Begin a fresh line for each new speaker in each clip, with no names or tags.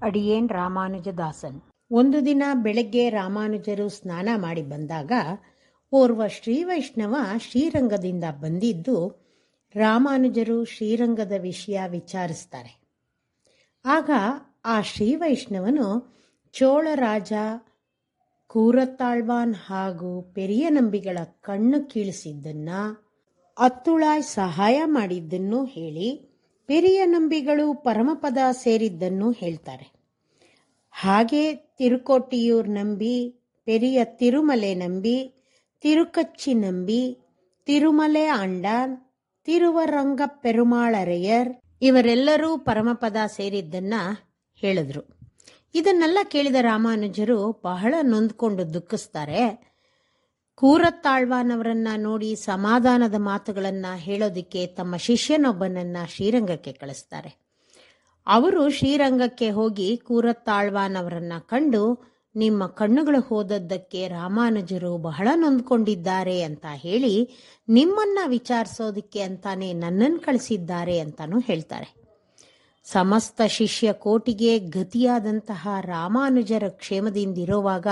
ಅಡಿಯೇನ್ ರಾಮಾನುಜದಾಸನ್. ಒಂದು ದಿನ ಬೆಳಗ್ಗೆ ರಾಮಾನುಜರು ಸ್ನಾನ ಮಾಡಿ ಬಂದಾಗ ಓರ್ವ ಶ್ರೀವೈಷ್ಣವ ಶ್ರೀರಂಗದಿಂದ ಬಂದಿದ್ದು ರಾಮಾನುಜರು ಶ್ರೀರಂಗದ ವಿಷಯ ವಿಚಾರಿಸ್ತಾರೆ. ಆಗ ಆ ಶ್ರೀವೈಷ್ಣವನು ಚೋಳ ರಾಜ ಕೂರತ್ತಾಳ್ವಾನ್ ಹಾಗೂ ಪೆರಿಯನಂಬಿಗಳ ಕಣ್ಣು ಕೀಳಿಸಿದ್ದನ್ನ ಅತ್ತುಳಾಯ್ ಸಹಾಯ ಮಾಡಿದ್ದನ್ನು ಹೇಳಿ ಪೆರಿಯನಂಬಿಗಳು ಪರಮಪದ ಸೇರಿದ್ದನ್ನು ಹೇಳ್ತಾರೆ. ಹಾಗೆ ತಿರುಕೋಟಿಯೂರ್ ನಂಬಿ, ಪೆರಿಯ ತಿರುಮಲೆ ನಂಬಿ, ತಿರುಕಚ್ಚಿ ನಂಬಿ, ತಿರುಮಲೆ ಆಂಡಾನ್, ತಿರುವರಂಗ ಪೆರುಮಾಳರೆಯರ್ ಇವರೆಲ್ಲರೂ ಪರಮಪದ ಸೇರಿದ್ದನ್ನ ಹೇಳಿದ್ರು. ಇದನ್ನೆಲ್ಲ ಕೇಳಿದ ರಾಮಾನುಜರು ಬಹಳ ನೊಂದ್ಕೊಂಡು ದುಃಖಿಸ್ತಾರೆ. ಕೂರತ್ತಾಳ್ವಾನವರನ್ನ ನೋಡಿ ಸಮಾಧಾನದ ಮಾತುಗಳನ್ನ ಹೇಳೋದಿಕ್ಕೆ ತಮ್ಮ ಶಿಷ್ಯನೊಬ್ಬನನ್ನ ಶ್ರೀರಂಗಕ್ಕೆ ಕಳಿಸ್ತಾರೆ. ಅವರು ಶ್ರೀರಂಗಕ್ಕೆ ಹೋಗಿ ಕೂರತ್ತಾಳ್ವಾನವರನ್ನ ಕಂಡು, ನಿಮ್ಮ ಕಣ್ಣುಗಳು ಹೋದದ್ದಕ್ಕೆ ರಾಮಾನುಜರು ಬಹಳ ನೊಂದ್ಕೊಂಡಿದ್ದಾರೆ ಅಂತ ಹೇಳಿ ನಿಮ್ಮನ್ನ ವಿಚಾರಿಸೋದಿಕ್ಕೆ ಅಂತಾನೆ ನನ್ನನ್ನು ಕಳಿಸಿದ್ದಾರೆ ಅಂತಾನು ಹೇಳ್ತಾರೆ. ಸಮಸ್ತ ಶಿಷ್ಯ ಕೋಟಿಗೆ ಗತಿಯಾದಂತಹ ರಾಮಾನುಜರ ಕ್ಷೇಮದಿಂದಿರೋವಾಗ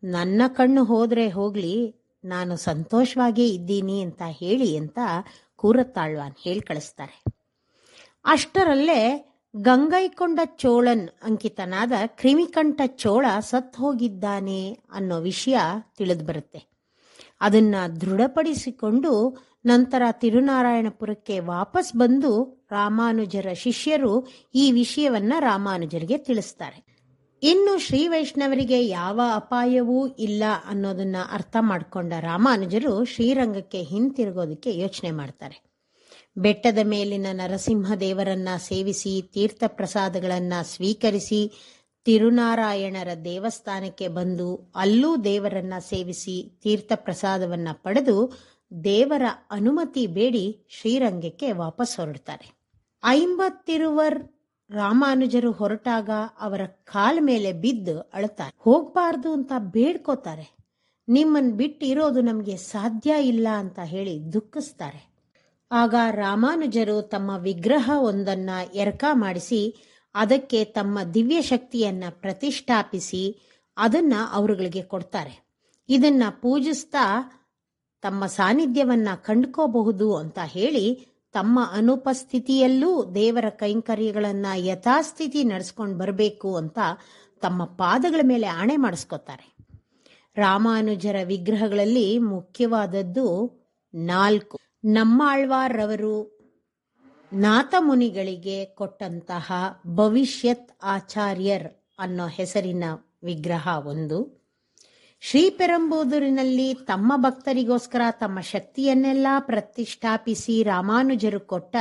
ನನ್ನ ಕಣ್ಣು ಹೋದ್ರೆ ಹೋಗ್ಲಿ, ನಾನು ಸಂತೋಷವಾಗೇ ಇದ್ದೀನಿ ಅಂತ ಹೇಳಿ ಅಂತ ಕೂರತ್ತಾಳ್ವಾನ್ ಹೇಳಿ ಕಳಿಸ್ತಾರೆ. ಅಷ್ಟರಲ್ಲೇ ಗಂಗೈಕೊಂಡ ಚೋಳನ್ ಅಂಕಿತನಾದ ಕ್ರಿಮಿಕಂಠ ಚೋಳ ಸತ್ತು ಹೋಗಿದ್ದಾನೆ ಅನ್ನೋ ವಿಷಯ ತಿಳಿದು ಬರುತ್ತೆ. ಅದನ್ನ ದೃಢಪಡಿಸಿಕೊಂಡು ನಂತರ ತಿರುನಾರಾಯಣಪುರಕ್ಕೆ ವಾಪಸ್ ಬಂದು ರಾಮಾನುಜರ ಶಿಷ್ಯರು ಈ ವಿಷಯವನ್ನ ರಾಮಾನುಜರಿಗೆ ತಿಳಿಸ್ತಾರೆ. ಇನ್ನು ಶ್ರೀ ವೈಷ್ಣವರಿಗೆ ಯಾವ ಅಪಾಯವೂ ಇಲ್ಲ ಅನ್ನೋದನ್ನ ಅರ್ಥ ಮಾಡಿಕೊಂಡ ರಾಮಾನುಜರು ಶ್ರೀರಂಗಕ್ಕೆ ಹಿಂತಿರುಗೋದಕ್ಕೆ ಯೋಚನೆ ಮಾಡ್ತಾರೆ. ಬೆಟ್ಟದ ಮೇಲಿನ ನರಸಿಂಹದೇವರನ್ನ ಸೇವಿಸಿ ತೀರ್ಥ ಪ್ರಸಾದಗಳನ್ನ ಸ್ವೀಕರಿಸಿ ತಿರುನಾರಾಯಣರ ದೇವಸ್ಥಾನಕ್ಕೆ ಬಂದು ಅಲ್ಲೂ ದೇವರನ್ನ ಸೇವಿಸಿ ತೀರ್ಥ ಪ್ರಸಾದವನ್ನ ಪಡೆದು ದೇವರ ಅನುಮತಿ ಬೇಡಿ ಶ್ರೀರಂಗಕ್ಕೆ ವಾಪಸ್ ಹೊರಡ್ತಾರೆ. ಐಂಬತ್ತಿರುವರ್ ರಾಮಾನುಜರು ಹೊರಟಾಗ ಅವರ ಕಾಲ ಮೇಲೆ ಬಿದ್ದು ಅಳುತ್ತಾರೆ. ಹೋಗ್ಬಾರ್ದು ಅಂತ ಬೇಡ್ಕೋತಾರೆ. ನಿಮ್ಮನ್ ಬಿಟ್ಟಿರೋದು ನಮ್ಗೆ ಸಾಧ್ಯ ಇಲ್ಲ ಅಂತ ಹೇಳಿ ದುಃಖಿಸ್ತಾರೆ. ಆಗ ರಾಮಾನುಜರು ತಮ್ಮ ವಿಗ್ರಹ ಒಂದನ್ನ ಎರಕ ಮಾಡಿಸಿ ಅದಕ್ಕೆ ತಮ್ಮ ದಿವ್ಯ ಶಕ್ತಿಯನ್ನ ಪ್ರತಿಷ್ಠಾಪಿಸಿ ಅದನ್ನ ಅವರುಗಳಿಗೆ ಕೊಡ್ತಾರೆ. ಇದನ್ನ ಪೂಜಿಸ್ತಾ ತಮ್ಮ ಸಾನ್ನಿಧ್ಯವನ್ನ ಕಂಡುಕೋಬಹುದು ಅಂತ ಹೇಳಿ ತಮ್ಮ ಅನುಪಸ್ಥಿತಿಯಲ್ಲೂ ದೇವರ ಕೈಂಕರ್ಯಗಳನ್ನ ಯಥಾಸ್ಥಿತಿ ನಡೆಸ್ಕೊಂಡು ಬರಬೇಕು ಅಂತ ತಮ್ಮ ಪಾದಗಳ ಮೇಲೆ ಆಣೆ ಮಾಡಿಸ್ಕೋತಾರೆ. ರಾಮಾನುಜರ ವಿಗ್ರಹಗಳಲ್ಲಿ ಮುಖ್ಯವಾದದ್ದು 4. ನಮ್ಮಾಳ್ವಾರವರು ನಾಥಮುನಿಗಳಿಗೆ ಕೊಟ್ಟಂತಹ ಭವಿಷ್ಯತ್ ಆಚಾರ್ಯರ್ ಅನ್ನೋ ಹೆಸರಿನ ವಿಗ್ರಹ 1. ಶ್ರೀಪೆರಂಬೂದೂರಿನಲ್ಲಿ ತಮ್ಮ ಭಕ್ತರಿಗೋಸ್ಕರ ತಮ್ಮ ಶಕ್ತಿಯನ್ನೆಲ್ಲ ಪ್ರತಿಷ್ಠಾಪಿಸಿ ರಾಮಾನುಜರು ಕೊಟ್ಟ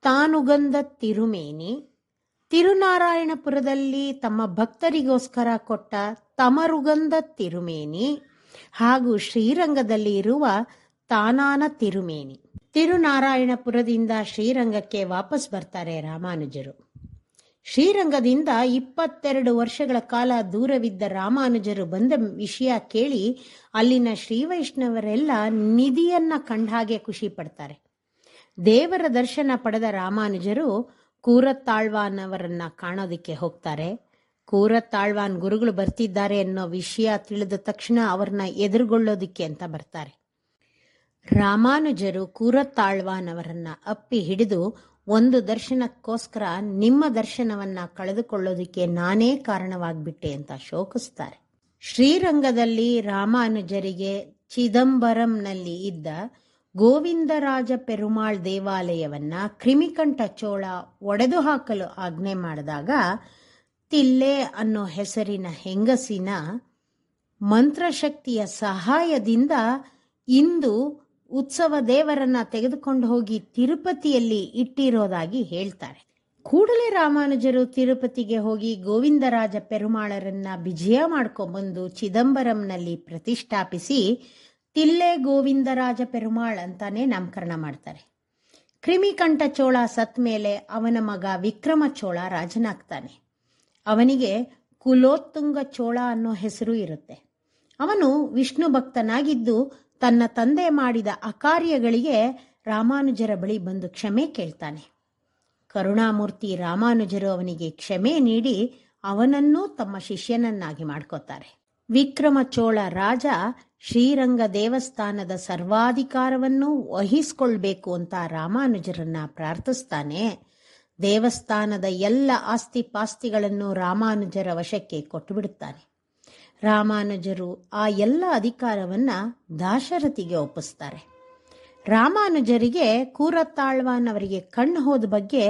ತಾನುಗಂಧ ತಿರುಮೇನಿ, ತಿರುನಾರಾಯಣಪುರದಲ್ಲಿ ತಮ್ಮ ಭಕ್ತರಿಗೋಸ್ಕರ ಕೊಟ್ಟ ತಮರುಗಂಧ ತಿರುಮೇನಿ ಹಾಗೂ ಶ್ರೀರಂಗದಲ್ಲಿ ಇರುವ ತಾನಾನ ತಿರುಮೇನಿ. ತಿರುನಾರಾಯಣಪುರದಿಂದ ಶ್ರೀರಂಗಕ್ಕೆ ವಾಪಸ್ ಬರ್ತಾರೆ ರಾಮಾನುಜರು. ಶ್ರೀರಂಗದಿಂದ 22 ವರ್ಷಗಳ ಕಾಲ ದೂರವಿದ್ದ ರಾಮಾನುಜರು ಬಂದ ವಿಷಯ ಕೇಳಿ ಅಲ್ಲಿನ ಶ್ರೀವೈಷ್ಣವರೆಲ್ಲ ನಿಧಿಯನ್ನ ಕಂಡಾಗೆ ಖುಷಿ ಪಡ್ತಾರೆ. ದೇವರ ದರ್ಶನ ಪಡೆದ ರಾಮಾನುಜರು ಕೂರತ್ತಾಳ್ವಾನವರನ್ನ ಕಾಣೋದಿಕ್ಕೆ ಹೋಗ್ತಾರೆ. ಕೂರತ್ತಾಳ್ವಾನ್ ಗುರುಗಳು ಬರ್ತಿದ್ದಾರೆ ಅನ್ನೋ ವಿಷಯ ತಿಳಿದ ತಕ್ಷಣ ಅವ್ರನ್ನ ಎದುರುಗೊಳ್ಳೋದಿಕ್ಕೆ ಅಂತ ಬರ್ತಾರೆ. ರಾಮಾನುಜರು ಕೂರತ್ತಾಳ್ವಾನವರನ್ನ ಅಪ್ಪಿ ಹಿಡಿದು, ಒಂದು ದರ್ಶನಕ್ಕೋಸ್ಕರ ನಿಮ್ಮ ದರ್ಶನವನ್ನ ಕಳೆದುಕೊಳ್ಳೋದಿಕ್ಕೆ ನಾನೇ ಕಾರಣವಾಗ್ಬಿಟ್ಟೆ ಅಂತ ಶೋಕಿಸ್ತಾರೆ. ಶ್ರೀರಂಗದಲ್ಲಿ ರಾಮಾನುಜರಿಗೆ ಚಿದಂಬರಂನಲ್ಲಿ ಇದ್ದ ಗೋವಿಂದರಾಜ ಪೆರುಮಾಳ್ ದೇವಾಲಯವನ್ನ ಕ್ರಿಮಿಕಂಠ ಚೋಳ ಒಡೆದು ಹಾಕಲು ಆಜ್ಞೆ ಮಾಡಿದಾಗ ತಿಲ್ಲೆ ಅನ್ನೋ ಹೆಸರಿನ ಹೆಂಗಸಿನ ಮಂತ್ರಶಕ್ತಿಯ ಸಹಾಯದಿಂದ ಇಂದು ಉತ್ಸವ ದೇವರನ್ನ ತೆಗೆದುಕೊಂಡು ಹೋಗಿ ತಿರುಪತಿಯಲ್ಲಿ ಇಟ್ಟಿರೋದಾಗಿ ಹೇಳ್ತಾರೆ. ಕೂಡಲೇ ರಾಮಾನುಜರು ತಿರುಪತಿಗೆ ಹೋಗಿ ಗೋವಿಂದರಾಜ ಪೆರುಮಾಳರನ್ನ ವಿಜಯ ಮಾಡ್ಕೊಂಡ್ಬಂದು ಚಿದಂಬರಂನಲ್ಲಿ ಪ್ರತಿಷ್ಠಾಪಿಸಿ ತಿಲ್ಲೆ ಗೋವಿಂದರಾಜ ಪೆರುಮಾಳ್ ಅಂತಾನೆ ನಾಮಕರಣ ಮಾಡ್ತಾರೆ. ಕ್ರಿಮಿಕಂಠ ಚೋಳ ಸತ್ ಮೇಲೆ ಅವನ ಮಗ ವಿಕ್ರಮ ಚೋಳ ರಾಜನಾಗ್ತಾನೆ. ಅವನಿಗೆ ಕುಲೋತ್ತುಂಗ ಚೋಳ ಅನ್ನೋ ಹೆಸರು ಇರುತ್ತೆ. ಅವನು ವಿಷ್ಣು ಭಕ್ತನಾಗಿದ್ದು ತನ್ನ ತಂದೆ ಮಾಡಿದ ಅಕಾರ್ಯಗಳಿಗೆ ರಾಮಾನುಜರ ಬಳಿ ಬಂದು ಕ್ಷಮೆ ಕೇಳ್ತಾನೆ. ಕರುಣಾಮೂರ್ತಿ ರಾಮಾನುಜರು ಅವನಿಗೆ ಕ್ಷಮೆ ನೀಡಿ ಅವನನ್ನೂ ತಮ್ಮ ಶಿಷ್ಯನನ್ನಾಗಿ ಮಾಡ್ಕೋತಾರೆ. ವಿಕ್ರಮ ಚೋಳ ರಾಜ ಶ್ರೀರಂಗ ದೇವಸ್ಥಾನದ ಸರ್ವಾಧಿಕಾರವನ್ನು ವಹಿಸ್ಕೊಳ್ಬೇಕು ಅಂತ ರಾಮಾನುಜರನ್ನ ಪ್ರಾರ್ಥಿಸ್ತಾನೆ. ದೇವಸ್ಥಾನದ ಎಲ್ಲ ಆಸ್ತಿ ಪಾಸ್ತಿಗಳನ್ನು ರಾಮಾನುಜರ ವಶಕ್ಕೆ ಕೊಟ್ಟುಬಿಡುತ್ತಾನೆ. ರಾಮಾನುಜರು ಆ ಎಲ್ಲ ಅಧಿಕಾರವನ್ನ ದಾಶರಥಿಗೆ ಒಪ್ಪಿಸ್ತಾರೆ. ರಾಮಾನುಜರಿಗೆ ಕೂರತ್ತಾಳ್ವಾನ್ ಅವರಿಗೆ ಕಣ್ಣು ಹೋದ ಬಗ್ಗೆ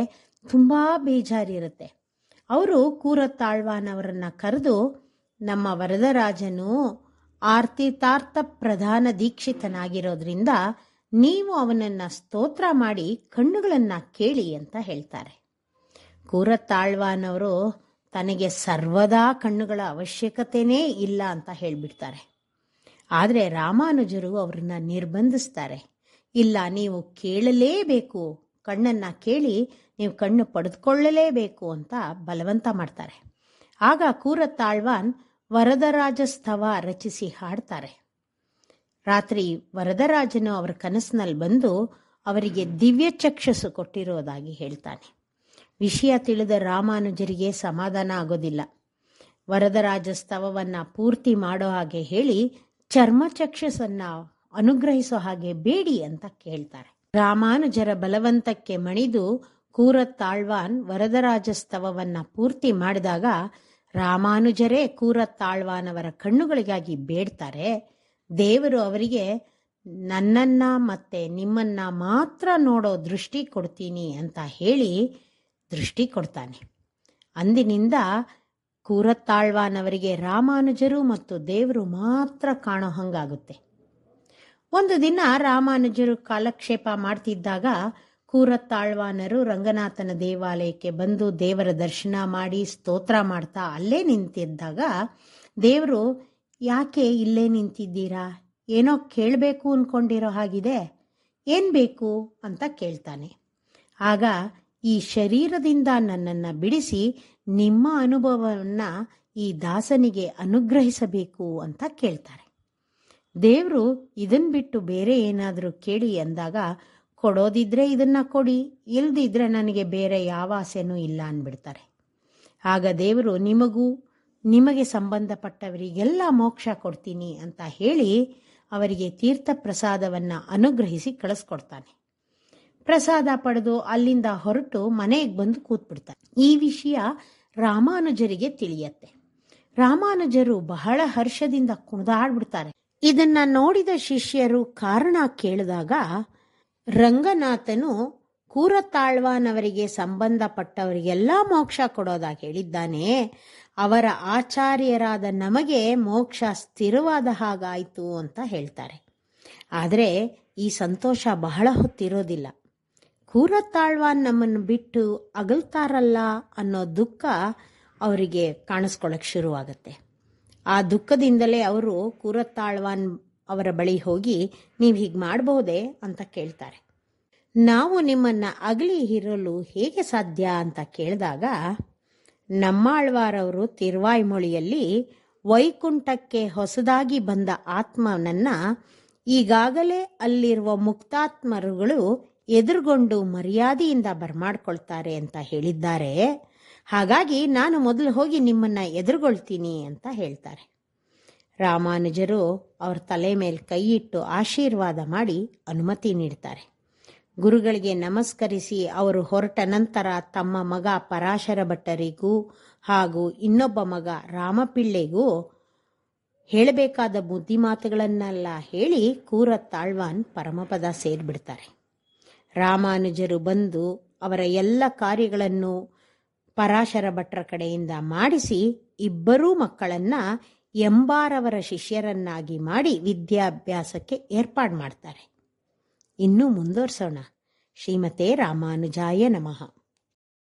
ತುಂಬಾ ಬೇಜಾರಿರುತ್ತೆ. ಅವರು ಕೂರತ್ತಾಳ್ವಾನ್ ಅವರನ್ನ ಕರೆದು, ನಮ್ಮ ವರದರಾಜನು ಆರ್ತಿತಾರ್ಥ ಪ್ರಧಾನ ದೀಕ್ಷಿತನಾಗಿರೋದ್ರಿಂದ ನೀವು ಅವನನ್ನ ಸ್ತೋತ್ರ ಮಾಡಿ ಕಣ್ಣುಗಳನ್ನ ಕೇಳಿ ಅಂತ ಹೇಳ್ತಾರೆ. ಕೂರತ್ತಾಳ್ವಾನ್ ಅವರು ತನಗೆ ಸರ್ವದಾ ಕಣ್ಣುಗಳ ಅವಶ್ಯಕತೆನೇ ಇಲ್ಲ ಅಂತ ಹೇಳ್ಬಿಡ್ತಾರೆ. ಆದರೆ ರಾಮಾನುಜರು ಅವರನ್ನ ನಿರ್ಬಂಧಿಸ್ತಾರೆ. ಇಲ್ಲ, ನೀವು ಕೇಳಲೇಬೇಕು, ಕಣ್ಣನ್ನ ಕೇಳಿ ನೀವು ಕಣ್ಣು ಪಡೆದುಕೊಳ್ಳಲೇಬೇಕು ಅಂತ ಬಲವಂತ ಮಾಡ್ತಾರೆ. ಆಗ ಕೂರತ್ತಾಳ್ವಾನ್ ವರದರಾಜ ಸ್ತವ ರಚಿಸಿ ಹಾಡ್ತಾರೆ. ರಾತ್ರಿ ವರದರಾಜನು ಅವರ ಕನಸಿನಲ್ಲಿ ಬಂದು ಅವರಿಗೆ ದಿವ್ಯ ಚಕ್ಷಸ್ಸು ಕೊಟ್ಟಿರೋದಾಗಿ ಹೇಳ್ತಾನೆ. ವಿಷಯ ತಿಳಿದ ರಾಮಾನುಜರಿಗೆ ಸಮಾಧಾನ ಆಗೋದಿಲ್ಲ. ವರದರಾಜ ಸ್ತವವನ್ನ ಪೂರ್ತಿ ಮಾಡೋ ಹಾಗೆ ಹೇಳಿ ಚರ್ಮಚಕ್ಷಸನ್ನ ಅನುಗ್ರಹಿಸೋ ಹಾಗೆ ಬೇಡಿ ಅಂತ ಕೇಳ್ತಾರೆ. ರಾಮಾನುಜರ ಬಲವಂತಕ್ಕೆ ಮಣಿದು ಕೂರತ್ತಾಳ್ವಾನ್ ವರದರಾಜ ಸ್ತವವನ್ನ ಪೂರ್ತಿ ಮಾಡಿದಾಗ ರಾಮಾನುಜರೇ ಕೂರತ್ತಾಳ್ವಾನ್ ಅವರ ಕಣ್ಣುಗಳಿಗಾಗಿ ಬೇಡ್ತಾರೆ. ದೇವರು ಅವರಿಗೆ ನನ್ನನ್ನ ಮತ್ತೆ ನಿಮ್ಮನ್ನ ಮಾತ್ರ ನೋಡೋ ದೃಷ್ಟಿ ಕೊಡ್ತೀನಿ ಅಂತ ಹೇಳಿ ದೃಷ್ಟಿ ಕೊಡ್ತಾನೆ. ಅಂದಿನಿಂದ ಕೂರತ್ತಾಳ್ವಾನ್ ಅವರಿಗೆ ರಾಮಾನುಜರು ಮತ್ತು ದೇವರು ಮಾತ್ರ ಕಾಣೋ ಹಂಗಾಗುತ್ತೆ. ಒಂದು ದಿನ ರಾಮಾನುಜರು ಕಾಲಕ್ಷೇಪ ಮಾಡ್ತಿದ್ದಾಗ ಕೂರತ್ತಾಳ್ವಾನರು ರಂಗನಾಥನ ದೇವಾಲಯಕ್ಕೆ ಬಂದು ದೇವರ ದರ್ಶನ ಮಾಡಿ ಸ್ತೋತ್ರ ಮಾಡ್ತಾ ಅಲ್ಲೇ ನಿಂತಿದ್ದಾಗ ದೇವರು, ಯಾಕೆ ಇಲ್ಲೇ ನಿಂತಿದ್ದೀರಾ? ಏನೋ ಕೇಳಬೇಕು ಅನ್ಕೊಂಡಿರೋ ಹಾಗಿದೆ, ಏನ್ ಬೇಕು ಅಂತ ಕೇಳ್ತಾನೆ. ಆಗ, ಈ ಶರೀರದಿಂದ ನನ್ನನ್ನು ಬಿಡಿಸಿ ನಿಮ್ಮ ಅನುಭವವನ್ನ ಈ ದಾಸನಿಗೆ ಅನುಗ್ರಹಿಸಬೇಕು ಅಂತ ಕೇಳ್ತಾರೆ. ದೇವರು ಇದನ್ ಬಿಟ್ಟು ಬೇರೆ ಏನಾದರೂ ಕೇಳಿ ಅಂದಾಗ, ಕೊಡೋದಿದ್ರೆ ಇದನ್ನ ಕೊಡಿ, ಇಲ್ದಿದ್ರೆ ನನಗೆ ಬೇರೆ ಯಾವ ಆಸೆನೂ ಇಲ್ಲ ಅಂದ್ಬಿಡ್ತಾರೆ. ಆಗ ದೇವರು, ನಿಮಗೆ ಸಂಬಂಧಪಟ್ಟವರಿಗೆಲ್ಲ ಮೋಕ್ಷ ಕೊಡ್ತೀನಿ ಅಂತ ಹೇಳಿ ಅವರಿಗೆ ತೀರ್ಥ ಪ್ರಸಾದವನ್ನ ಅನುಗ್ರಹಿಸಿ ಕಳಿಸ್ಕೊಡ್ತಾನೆ. ಪ್ರಸಾದ ಪಡೆದು ಅಲ್ಲಿಂದ ಹೊರಟು ಮನೆಗೆ ಬಂದು ಕೂತ್ಬಿಡ್ತಾರೆ. ಈ ವಿಷಯ ರಾಮಾನುಜರಿಗೆ ತಿಳಿಯತ್ತೆ. ರಾಮಾನುಜರು ಬಹಳ ಹರ್ಷದಿಂದ ಕುಣಿದಾಡ್ಬಿಡ್ತಾರೆ. ಇದನ್ನ ನೋಡಿದ ಶಿಷ್ಯರು ಕಾರಣ ಕೇಳಿದಾಗ, ರಂಗನಾಥನು ಕೂರತ್ತಾಳ್ವಾನ್ ಅವರಿಗೆ ಸಂಬಂಧಪಟ್ಟವರಿಗೆಲ್ಲ ಮೋಕ್ಷ ಕೊಡೋದಾಗಿ ಹೇಳಿದ್ದಾನೆ, ಅವರ ಆಚಾರ್ಯರಾದ ನಮಗೆ ಮೋಕ್ಷ ಸ್ಥಿರವಾದ ಹಾಗಾಯಿತು ಅಂತ ಹೇಳ್ತಾರೆ. ಆದರೆ ಈ ಸಂತೋಷ ಬಹಳ ಹೊತ್ತಿರೋದಿಲ್ಲ. ಕೂರತ್ತಾಳ್ವಾನ್ ನಮ್ಮನ್ನು ಬಿಟ್ಟು ಅಗಲ್ತಾರಲ್ಲ ಅನ್ನೋ ದುಃಖ ಅವರಿಗೆ ಕಾಣಿಸ್ಕೊಳ್ಳೋಕೆ ಶುರುವಾಗತ್ತೆ. ಆ ದುಃಖದಿಂದಲೇ ಅವರು ಕೂರತ್ತಾಳ್ವಾನ್ ಅವರ ಬಳಿ ಹೋಗಿ, ನೀವು ಹೀಗೆ ಮಾಡಬಹುದೇ ಅಂತ ಕೇಳ್ತಾರೆ. ನಾವು ನಿಮ್ಮನ್ನ ಅಗಲಿ ಇರಲು ಹೇಗೆ ಸಾಧ್ಯ ಅಂತ ಕೇಳಿದಾಗ, ನಮ್ಮಾಳ್ವಾರವರು ತಿರುವಾಯ್ಮೊಳಿಯಲ್ಲಿ ವೈಕುಂಠಕ್ಕೆ ಹೊಸದಾಗಿ ಬಂದ ಆತ್ಮನನ್ನ ಈಗಾಗಲೇ ಅಲ್ಲಿರುವ ಮುಕ್ತಾತ್ಮರುಗಳು ಎದುರುಗೊಂಡು ಮರ್ಯಾದೆಯಿಂದ ಬರ್ಮಾಡ್ಕೊಳ್ತಾರೆ ಅಂತ ಹೇಳಿದ್ದಾರೆ. ಹಾಗಾಗಿ ನಾನು ಮೊದಲು ಹೋಗಿ ನಿಮ್ಮನ್ನ ಎದುರುಗೊಳ್ತೀನಿ ಅಂತ ಹೇಳ್ತಾರೆ. ರಾಮಾನುಜರು ಅವ್ರ ತಲೆ ಮೇಲೆ ಕೈ ಇಟ್ಟು ಆಶೀರ್ವಾದ ಮಾಡಿ ಅನುಮತಿ ನೀಡ್ತಾರೆ. ಗುರುಗಳಿಗೆ ನಮಸ್ಕರಿಸಿ ಅವರು ಹೊರಟ ನಂತರ ತಮ್ಮ ಮಗ ಪರಾಶರ ಭಟ್ಟರಿಗೂ ಹಾಗೂ ಇನ್ನೊಬ್ಬ ಮಗ ರಾಮಪಿಳ್ಳೆಗೂ ಹೇಳಬೇಕಾದ ಬುದ್ಧಿಮಾತುಗಳನ್ನೆಲ್ಲ ಹೇಳಿ ಕೂರತ್ತಾಳ್ವಾನ್ ಪರಮಪದ ಸೇರಿಬಿಡ್ತಾರೆ. ರಾಮಾನುಜರು ಬಂದು ಅವರ ಎಲ್ಲ ಕಾರ್ಯಗಳನ್ನು ಪರಾಶರ ಭಟ್ರ ಕಡೆಯಿಂದ ಮಾಡಿಸಿ ಇಬ್ಬರೂ ಮಕ್ಕಳನ್ನ ಎಂಬಾರವರ ಶಿಷ್ಯರನ್ನಾಗಿ ಮಾಡಿ ವಿದ್ಯಾಭ್ಯಾಸಕ್ಕೆ ಏರ್ಪಾಡು ಮಾಡ್ತಾರೆ. ಇನ್ನೂ ಮುಂದುವರ್ಸೋಣ. ಶ್ರೀಮತೆ ರಾಮಾನುಜಾಯ ನಮಃ.